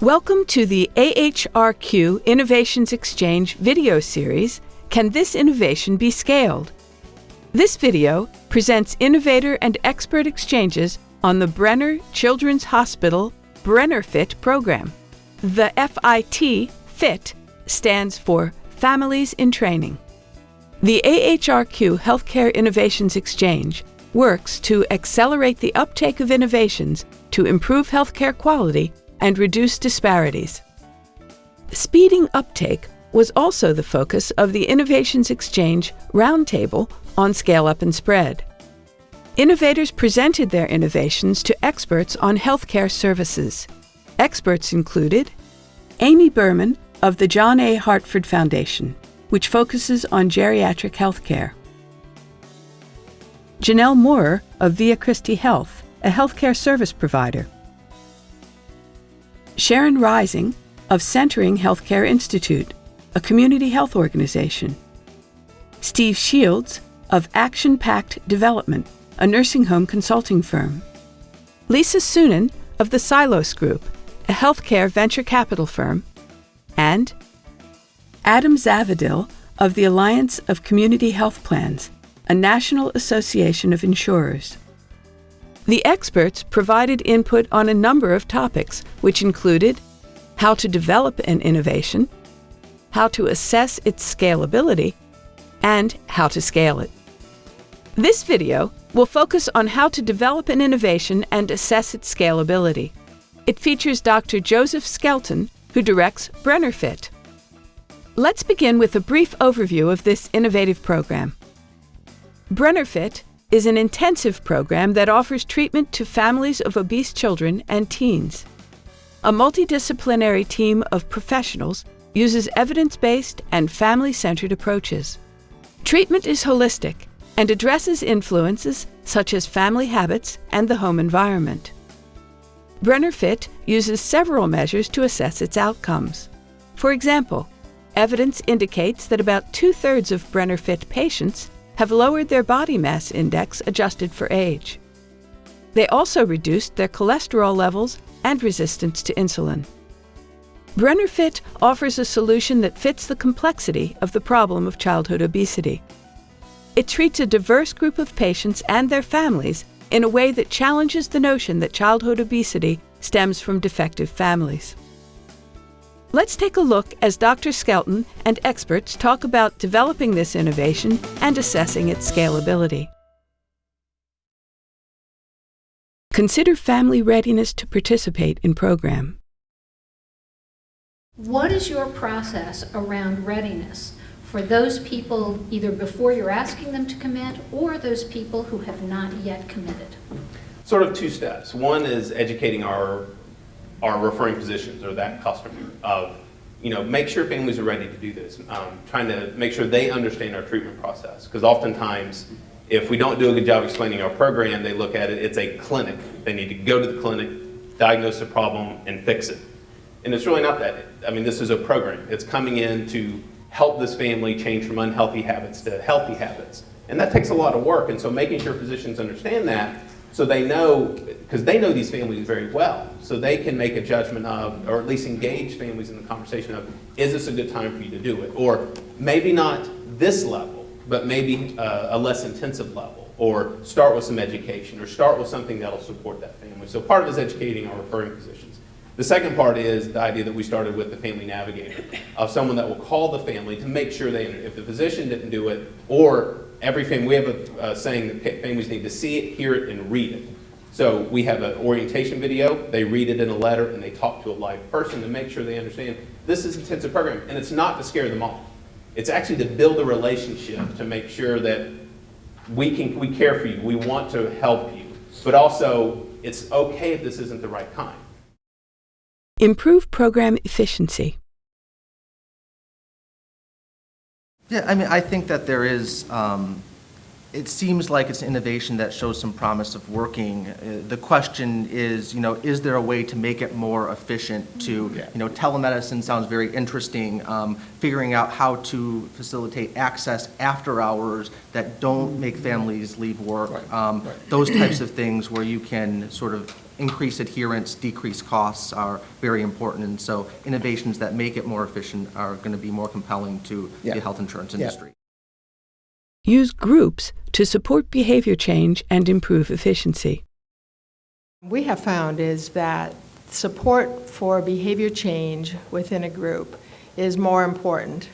Welcome to the AHRQ Innovations Exchange video series, Can This Innovation Be Scaled? This video presents innovator and expert exchanges on the Brenner Children's Hospital BrennerFit program. The FIT stands for Families in Training. The AHRQ Healthcare Innovations Exchange works to accelerate the uptake of innovations to improve healthcare quality and reduce disparities. Speeding uptake was also the focus of the Innovations Exchange Roundtable on Scale Up and Spread. Innovators presented their innovations to experts on healthcare services. Experts included Amy Berman of the John A. Hartford Foundation, which focuses on geriatric healthcare; Janelle Moorer of Via Christi Health, a healthcare service provider; Sharon Rising of Centering Healthcare Institute, a community health organization; Steve Shields of Action Pact Development, a nursing home consulting firm; Lisa Sunan of the Silos Group, a healthcare venture capital firm; and Adam Zavadil of the Alliance of Community Health Plans, a national association of insurers. The experts provided input on a number of topics, which included how to develop an innovation, how to assess its scalability, and how to scale it. This video will focus on how to develop an innovation and assess its scalability. It features Dr. Joseph Skelton, who directs BrennerFit. Let's begin with a brief overview of this innovative program. BrennerFit is an intensive program that offers treatment to families of obese children and teens. A multidisciplinary team of professionals uses evidence-based and family-centered approaches. Treatment is holistic and addresses influences such as family habits and the home environment. BrennerFit uses several measures to assess its outcomes. For example, evidence indicates that about 2/3 of BrennerFit patients have lowered their body mass index adjusted for age. They also reduced their cholesterol levels and resistance to insulin. BrennerFit offers a solution that fits the complexity of the problem of childhood obesity. It treats a diverse group of patients and their families in a way that challenges the notion that childhood obesity stems from defective families. Let's take a look as Dr. Skelton and experts talk about developing this innovation and assessing its scalability. Consider family readiness to participate in program. What is your process around readiness for those people either before you're asking them to commit or those people who have not yet committed? Sort of two steps. One is educating our referring physicians or that customer of, make sure families are ready to do this. Trying to make sure they understand our treatment process. Because oftentimes, if we don't do a good job explaining our program, they look at it, it's a clinic. They need to go to the clinic, diagnose the problem, and fix it. And it's really not that. This is a program. It's coming in to help this family change from unhealthy habits to healthy habits. And that takes a lot of work. And so making sure physicians understand that, so they know, because they know these families very well, so they can make a judgment of, or at least engage families in the conversation of, is this a good time for you to do it? Or maybe not this level, but maybe a less intensive level, or start with some education, or start with something that'll support that family. So part of it is educating our referring physicians. The second part is the idea that we started with the family navigator, of someone that will call the family to make sure if the physician didn't do it, or every family, we have a saying that families need to see it, hear it, and read it. So we have an orientation video, they read it in a letter, and they talk to a live person to make sure they understand this is an intensive program. And it's not to scare them off. It's actually to build a relationship to make sure that we care for you, we want to help you, but also it's okay if this isn't the right time. Improve program efficiency. Yeah, I think that there is, it seems like it's an innovation that shows some promise of working. The question is there a way to make it more efficient to, telemedicine sounds very interesting, figuring out how to facilitate access after hours that don't make families leave work, those types of things where you can sort of increase adherence, decrease costs are very important, and so innovations that make it more efficient are going to be more compelling to the health insurance industry. Use groups to support behavior change and improve efficiency. We have found is that support for behavior change within a group is more important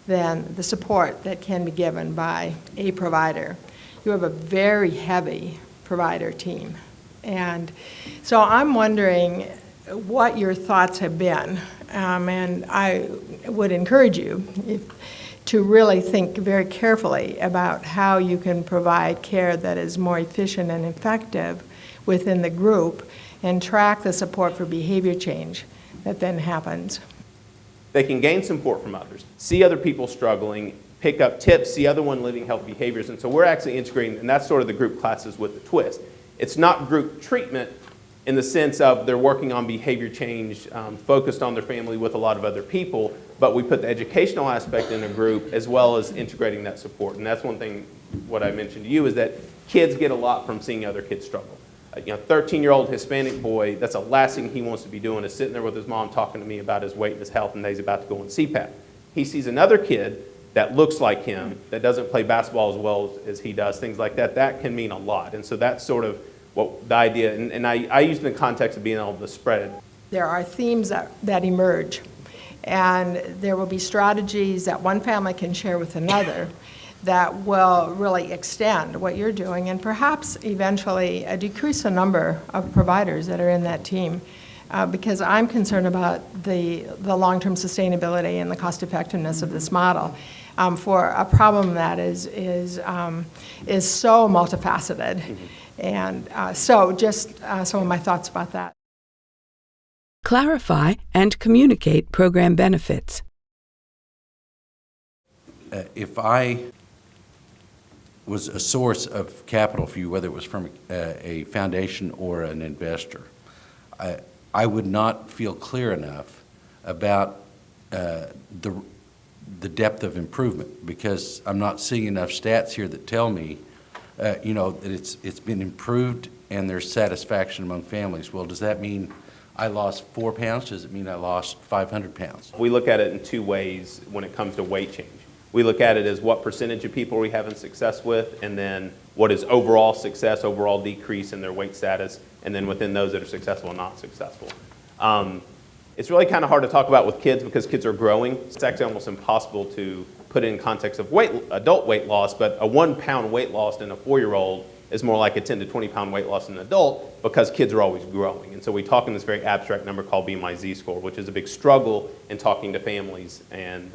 than the support that can be given by a provider. You have a very heavy provider team. And so I'm wondering what your thoughts have been. And I would encourage you to really think very carefully about how you can provide care that is more efficient and effective within the group and track the support for behavior change that then happens. They can gain support from others, see other people struggling, pick up tips, see other one living healthy behaviors. And so we're actually integrating, and that's sort of the group classes with the twist. It's not group treatment in the sense of they're working on behavior change, focused on their family with a lot of other people, but we put the educational aspect in a group as well as integrating that support. And that's one thing, what I mentioned to you, is that kids get a lot from seeing other kids struggle. 13-year-old Hispanic boy, that's the last thing he wants to be doing is sitting there with his mom talking to me about his weight and his health and that he's about to go on CPAP. He sees another kid that looks like him, that doesn't play basketball as well as he does, things like that. That can mean a lot. And so that's sort of what the idea, and I use it in the context of being able to spread it. There are themes that emerge, and there will be strategies that one family can share with another that will really extend what you're doing and perhaps eventually decrease the number of providers that are in that team. Because I'm concerned about the long-term sustainability and the cost-effectiveness of this model for a problem that is so multifaceted. Mm-hmm. And so just some of my thoughts about that. Clarify and communicate program benefits. If I was a source of capital for you, whether it was from a foundation or an investor, I would not feel clear enough about the depth of improvement, because I'm not seeing enough stats here that tell me, that it's been improved and there's satisfaction among families. Well, does that mean I lost 4 pounds? Does it mean I lost 500 pounds? We look at it in two ways when it comes to weight change. We look at it as what percentage of people are we having success with, and then what is overall success, overall decrease in their weight status, and then within those that are successful and not successful. It's really kind of hard to talk about with kids because kids are growing. It's actually almost impossible to put it in context of adult weight loss, but a 1 pound weight loss in a 4-year-old is more like a 10 to 20 pound weight loss in an adult because kids are always growing. And so we talk in this very abstract number called BMI-Z score, which is a big struggle in talking to families and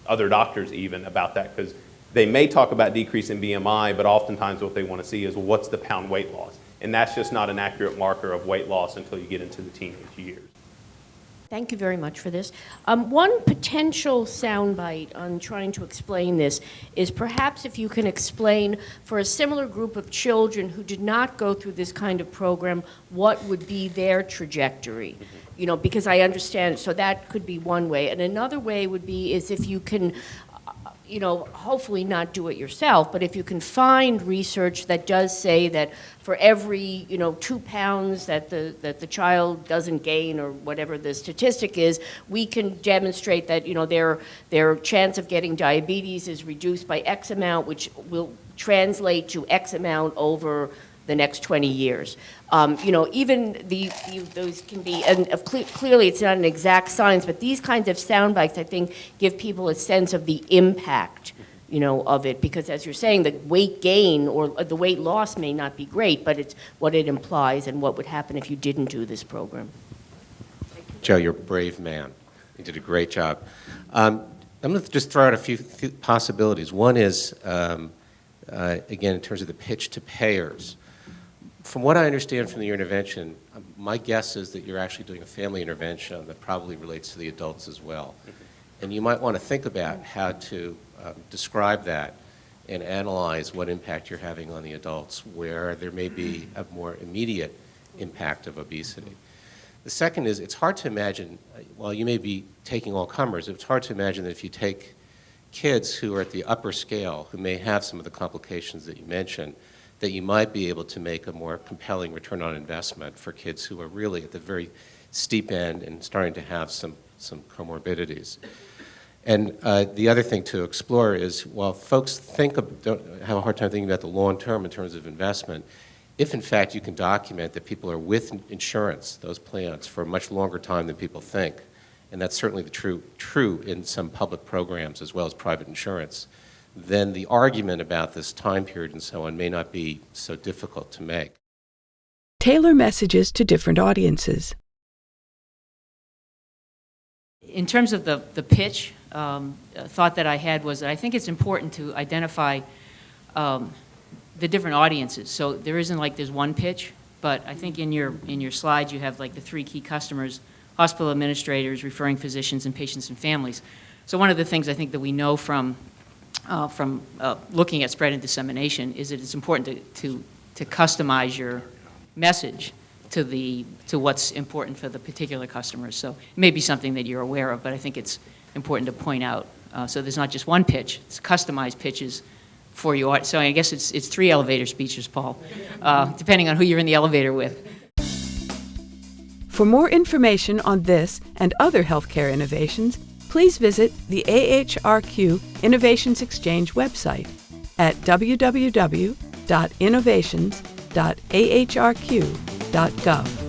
other doctors even about that, because they may talk about decrease in BMI, but oftentimes what they want to see is, well, what's the pound weight loss? And that's just not an accurate marker of weight loss until you get into the teenage years. Thank you very much for this. One potential soundbite on trying to explain this is perhaps if you can explain for a similar group of children who did not go through this kind of program, what would be their trajectory? Mm-hmm. Because I understand, so that could be one way. And another way would be is if you can, hopefully not do it yourself, but if you can find research that does say that for every, 2 pounds that the child doesn't gain, or whatever the statistic is, we can demonstrate that, their chance of getting diabetes is reduced by X amount, which will translate to X amount over the next 20 years. Even those can be, and clearly it's not an exact science, but these kinds of sound bites, I think, give people a sense of the impact, of it, because as you're saying, the weight gain or the weight loss may not be great, but it's what it implies and what would happen if you didn't do this program. Joe, you're a brave man. You did a great job. I'm going to just throw out a few possibilities. One is, again, in terms of the pitch to payers. From what I understand from your intervention, my guess is that you're actually doing a family intervention that probably relates to the adults as well. And you might want to think about how to describe that and analyze what impact you're having on the adults where there may be a more immediate impact of obesity. The second is, it's hard to imagine, while you may be taking all comers, it's hard to imagine that if you take kids who are at the upper scale, who may have some of the complications that you mentioned, that you might be able to make a more compelling return on investment for kids who are really at the very steep end and starting to have some comorbidities. And the other thing to explore is, while folks don't have a hard time thinking about the long term in terms of investment, if in fact you can document that people are with insurance, those plans, for a much longer time than people think, and that's certainly true in some public programs as well as private insurance, then the argument about this time period and so on may not be so difficult to make. Tailor messages to different audiences. In terms of the pitch, a thought that I had was that I think it's important to identify the different audiences. So there isn't like there's one pitch, but I think in your slides you have like the 3 key customers: hospital administrators, referring physicians, and patients and families. So one of the things I think that we know from looking at spread and dissemination is that it's important to customize your message to what's important for the particular customers. So it may be something that you're aware of, but I think it's important to point out. So there's not just one pitch; it's customized pitches for you. So I guess it's 3 elevator speeches, Paul, depending on who you're in the elevator with. For more information on this and other healthcare innovations, please visit the AHRQ Innovations Exchange website at www.innovations.ahrq.gov.